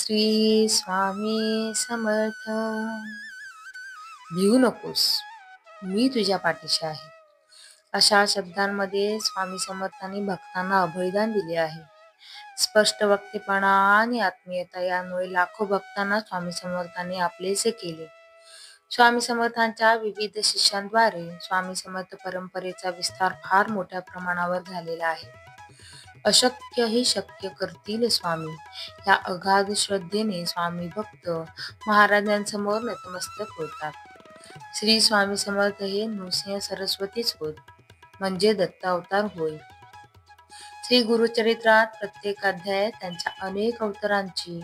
श्री स्वामी समर्थ. भिवू नकोस, मी तुझ्या पाठीशी आहे. अशा शब्दांमध्ये स्वामी समर्थांनी भक्तांना अभयदान दिले आहे. स्पष्ट वक्तेपणा आणि आत्मीयता यामुळे लाखो भक्तांना स्वामी समर्थांनी आपलेसे केले. स्वामी समर्थांच्या विविध शिष्यांद्वारे स्वामी समर्थ परंपरेचा विस्तार फार मोठ्या प्रमाणावर झालेला आहे. अशक्य ही शक्य करतील स्वामी या अगाध श्रद्धेने स्वामी भक्त महाराजांसमोर नतमस्तक होतात. श्री स्वामी समर्थ हे नृसिंह सरस्वतीच होत, म्हणजे दत्त अवतार होय. श्री गुरुचरित्रात प्रत्येक अध्यायात त्यांच्या अनेक अवतारांची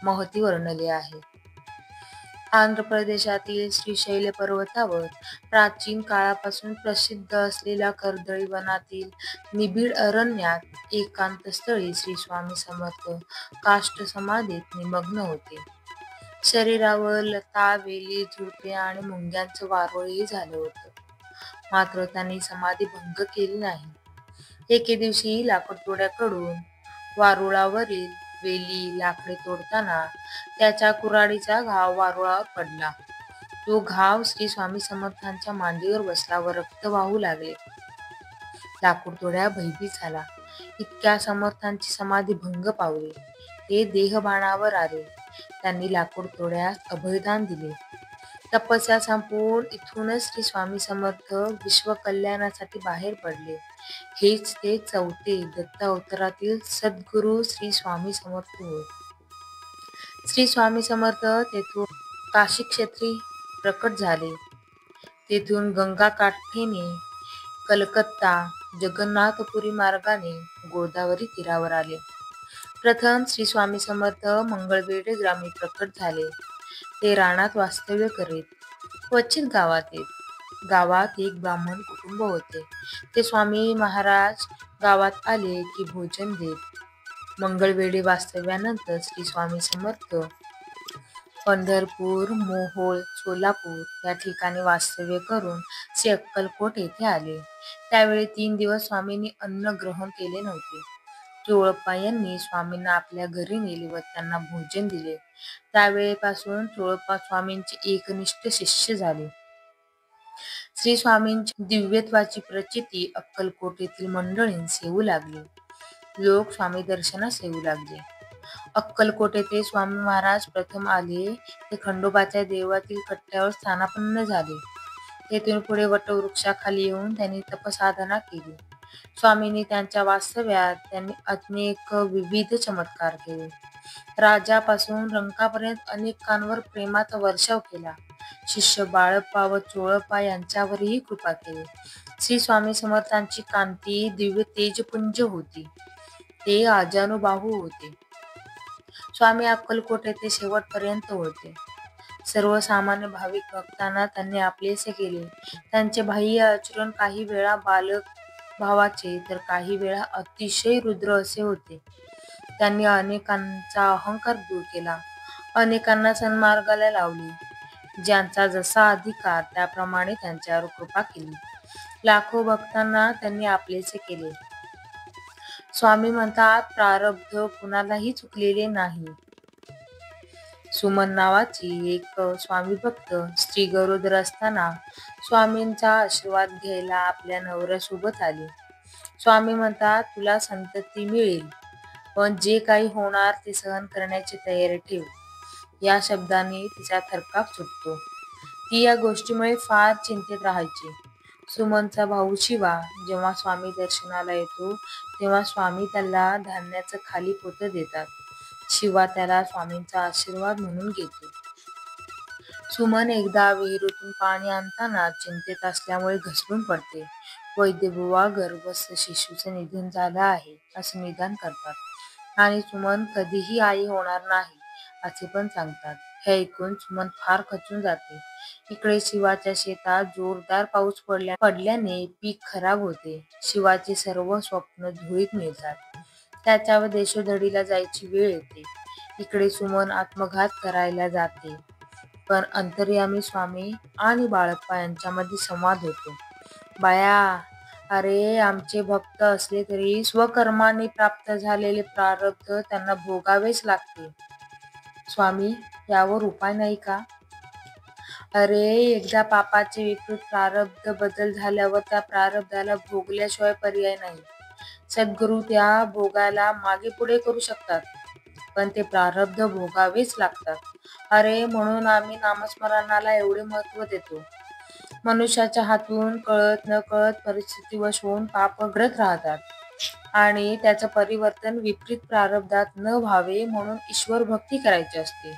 महती वर्णली आहे. आंध्र प्रदेशातील श्रीशैल पर्वतावर प्राचीन काळापासून प्रसिद्ध असलेल्या कर्दळी वनातील निबिड अरण्यात एकांतस्थळी श्री स्वामी समर्थ काष्ठ समाधीत निमग्न होते. शरीरावर लता, वेली, झुडपे आणि मुंग्यांचं वारुळही झालं होतं. मात्र त्यांनी समाधी भंग केली नाही. एके दिवशी लाकूड तोड्याकडून वारुळावरील वेली, लाकडे तोडताना त्याच्या कुऱ्हाडीचा घाव वारुळावर पडला. तो घाव श्री स्वामी समर्थांच्या मांडीवर बसला व रक्त वाहू लागले. लाकूड तोड्या भयभीत झाला. इतक्या समर्थांची समाधी भंग पावली. ते देहबाणावर आले. त्यांनी लाकूड तोड्यास अभयदान दिले. तपस्या संपवून इथूनच श्री स्वामी समर्थ विश्वकल्याणासाठी बाहेर पडले. हेच ते चौथे दत्त अवतारातील सद्गुरू श्री स्वामी समर्थ होय. श्री स्वामी समर्थ तेथून काशी क्षेत्री प्रकट झाले. तेथून गंगा काठेने कलकत्ता, जगन्नाथपुरी मार्गाने गोदावरी तीरावर आले. प्रथम श्री स्वामी समर्थ मंगळवेढे ग्रामी प्रकट झाले. ते रानात वास्तव्य करीत, क्वचित गावात येत. गावात एक ब्राह्मण कुटुंब होते. ते स्वामी महाराज गावात आले की भोजन देत. मंगळवेढे वास्तव्यानंतर श्री स्वामी समर्थ पंढरपूर, मोहोळ, सोलापूर या ठिकाणी वास्तव्य करून श्री अक्कलकोट येथे आले. त्यावेळी 3 दिवस स्वामींनी अन्न ग्रहण केले नव्हते. चोळप्पा यांनी स्वामींना आपल्या घरी नेले व त्यांना भोजन दिले. त्यावेळेपासून चोळप्पा स्वामींचे एकनिष्ठ शिष्य झाले. श्री स्वामींच्या दिव्यत्वाची प्रचिती अक्कलकोट येथील मंडळींस येऊ लागली. लोक स्वामी दर्शनास येऊ लागले. अक्कलकोट येथे स्वामी महाराज प्रथम आले ते खंडोबाच्या देवळातील कट्ट्यावर स्थानापन्न झाले. तेथून पुढे वटवृक्षाखाली येऊन त्यांनी तपसाधना केली. स्वामींनी त्यांच्या वास्तव्यात त्यांनी अनेक विविध चमत्कार केले. राजापासून रंकापर्यंत अनेकांवर प्रेमाचा वर्षाव केला. शिष्य बाळप्पा व चोळप्पा यांच्यावरही कृपा केली. श्री स्वामी समर्थांची कांती दिव्य तेजपुंज होती. ते आजानुबाहू होते. स्वामी अक्कलकोट येथे शेवटपर्यंत होते. सर्वसामान्य भाविक भक्तांना त्यांनी आपलेसे केले. त्यांचे बाह्य आचरण काही वेळा बालक भावाचे तर काही वेळा अतिशय रुद्र असे होते. त्यांनी अनेकांचा अहंकार दूर केला. अनेकांना सन्मार्गाला लावले. ज्यांचा जसा अधिकार त्याप्रमाणे त्यांच्यावर कृपा केली. लाखो भक्तांना त्यांनी आपलेसे केले. स्वामी म्हणतात, प्रारब्ध कुणालाही चुकलेले नाही. सुमन नावाची एक स्वामी भक्त स्त्री गरोदर असताना स्वामींचा आशीर्वाद घ्यायला आपल्या नवऱ्यासोबत आली. स्वामी म्हणतात, तुला संतती मिळेल, पण जे काही होणार ते सहन करण्याची तयारी ठेव. या शब्दाने तिचा थरकाप सुटतो. ती या गोष्टीमुळे फार चिंतेत राहायची. सुमनचा भाऊ शिवा जेव्हा स्वामी दर्शनाला येतो तेव्हा स्वामी त्याला धान्याचं खाली पोतं देतात. शिवा त्याला स्वामींचा आशीर्वाद म्हणून घेतो. सुमन एकदा विहिरीतून पाणी आणताना चिंतेत असल्यामुळे घसरून पडते. वैद्यबुवा गर्भस्थ शिशूचं निधन झालं आहे असं निदान करतात आणि सुमन कधीही आई होणार नाही असे पण सांगतात. हे ऐकून सुमन फार खचून जाते. इकडे शिवाच्या शेतात जोरदार पाऊस पडल्याने पीक खराब होते. शिवाचे सर्व स्वप्न धुळीत मिळतात. त्याच्यावर देशोधडीला जायची वेळ येते. इकडे सुमन आत्मघात करायला जाते, पण अंतर्यामी स्वामी आणि बाळप्पा यांच्यामध्ये संवाद होतो. बाया, अरे आमचे भक्त असले तरी स्वकर्माने प्राप्त झालेले प्रारब्ध त्यांना भोगावेच लागते. स्वामी, यावर उपाय नाही का? अरे, एकदा पापाचे विकृत प्रारब्ध बदल झाल्यावर त्या प्रारब्धाला भोगल्याशिवाय पर्याय नाही. सद्गुरू त्या भोगाला मागे पुढे करू शकतात, पण ते प्रारब्ध भोगावेच लागतात. अरे, म्हणून आम्ही नामस्मरणाला एवढे महत्त्व देतो. मनुष्याच्या हातून कळत न कळत परिस्थितीवश होऊन पाप घडत राहतात आणि त्याचं परिवर्तन विपरीत प्रारब्धात न व्हावे म्हणून ईश्वर भक्ती करायची असते.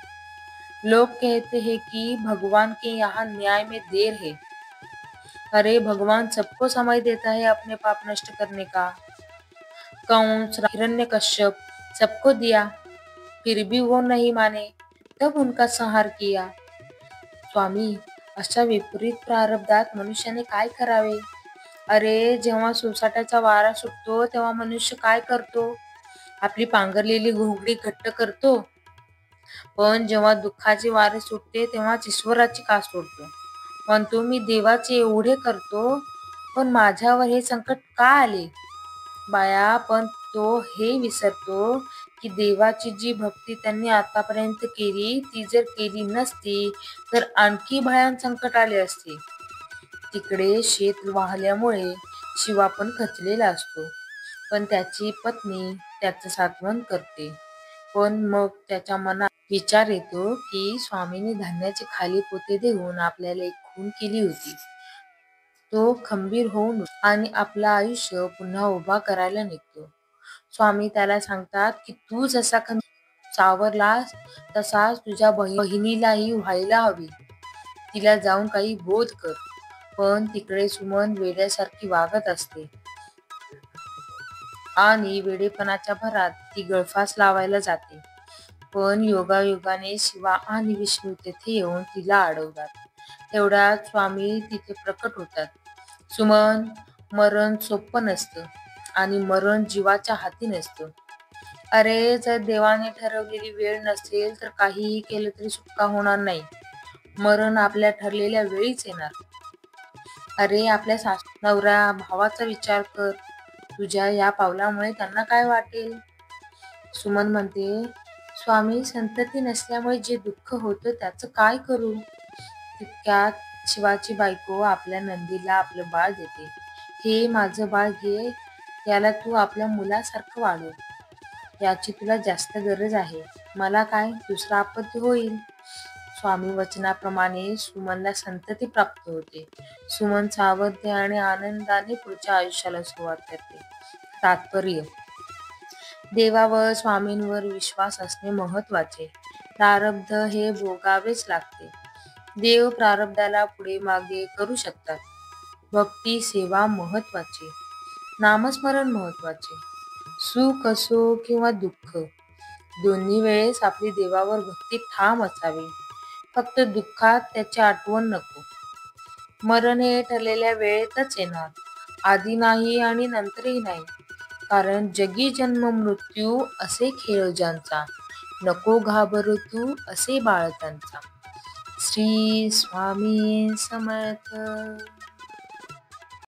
लोग कहते हैं कि भगवान के यहाँ न्याय में देर है. अरे, भगवान सबको समय देता है अपने पाप नष्ट करने का. कंस, हिरण्यकश्यप सबको दिया, फिर भी वो नहीं माने, तब उनका संहार किया. स्वामी, अशा विपरीत प्रारब्धात मनुष्याने काय करावे? अरे, जेव्हा सोसाट्याचा वारा सुटतो तेव्हा मनुष्य काय करतो? आपली पांघरलेली घोंगडी घट्ट करतो. पण जेव्हा दुःखाचे वारे सुटते तेव्हाच ईश्वराची कास सोडतो. म्हणतो, मी देवाचे एवढे करतो, पण माझ्यावर हे संकट का आले? बाया, पण तो हे विसरतो की देवाची जी भक्ती त्यांनी आतापर्यंत केली ती जर केली नसती तर आणखी भयान संकट आले असते. तिकडे शेत वाहल्यामुळे शिवा पण खचलेला असतो, पण त्याची पत्नी त्याचं सांत्वन करते. पण मग त्याच्या मनात विचार येतो की स्वामींनी धान्याचे खाली पोते देऊन आपल्याला एक खून केली होती. तो खंबीर होऊन आणि आपलं आयुष्य पुन्हा उभा करायला निघतो. स्वामी त्याला सांगतात की तू जसा सावरलास तसाच तुझ्या बहिणीलाही व्हायला हवी. तिला जाऊन काही बोध कर. पण तिकडे सुमन वेड्यासारखी वागत असते आणि वेडेपणाच्या भरात ती गळफास लावायला जाते. पण योगायोगाने शिवा आणि विष्णू तेथे येऊन तिला अडवतात. तेवढ्यात स्वामी तिथे प्रकट होतात. सुमन, मरण सोपं नसतं आणि मरण जीवाच्या हाती नसतं. अरे, जर देवाने ठरवलेली वेळ नसेल तर काहीही केलं तरी सुटका होणार नाही. मरण आपल्या ठरलेल्या वेळीच येणार. अरे, आपल्या नवरा भावाचा विचार कर. तुझ्या या पावलामुळे त्यांना काय वाटेल? सुमन म्हणते, स्वामी, संतती नसल्यामुळे जे दुःख होतं त्याचं काय करू? तितक्यात शिवाची बायको आपल्या नंदीला आपलं बाळ देते. हे माझं बाळ घे, याला तू आपल्या मुलासारखं वाढव. याची तुला जास्त गरज आहे. मला काय, दुसरा आपत्ती होईल. स्वामी वचनाप्रमाणे सुमनला संतती प्राप्त होते. सुमन सावरते आणि आनंदाने पुढच्या आयुष्याला सुरुवात करते. तात्पर्य: देवावर, स्वामींवर विश्वास असणे महत्वाचे. प्रारब्ध हे भोगावेच लागते. देव प्रारब्धाला पुढे मागे करू शकतात. भक्ती सेवा महत्वाची. नामस्मरण महत्वाचे. सुख असो किंवा दुःख, दोन्ही वेळेस आपली देवावर भक्ती ठाम असावी. फक्त दुःखात त्याची आठवण नको. मरण हे ठरलेल्या वेळेतच येणार, आधी नाही आणि नंतरही नाही. कारण जगी जन्म मृत्यू असे खेळ ज्यांचा, नको घाबरू तू असे बाळ त्यांचा. श्री स्वामी समर्थ.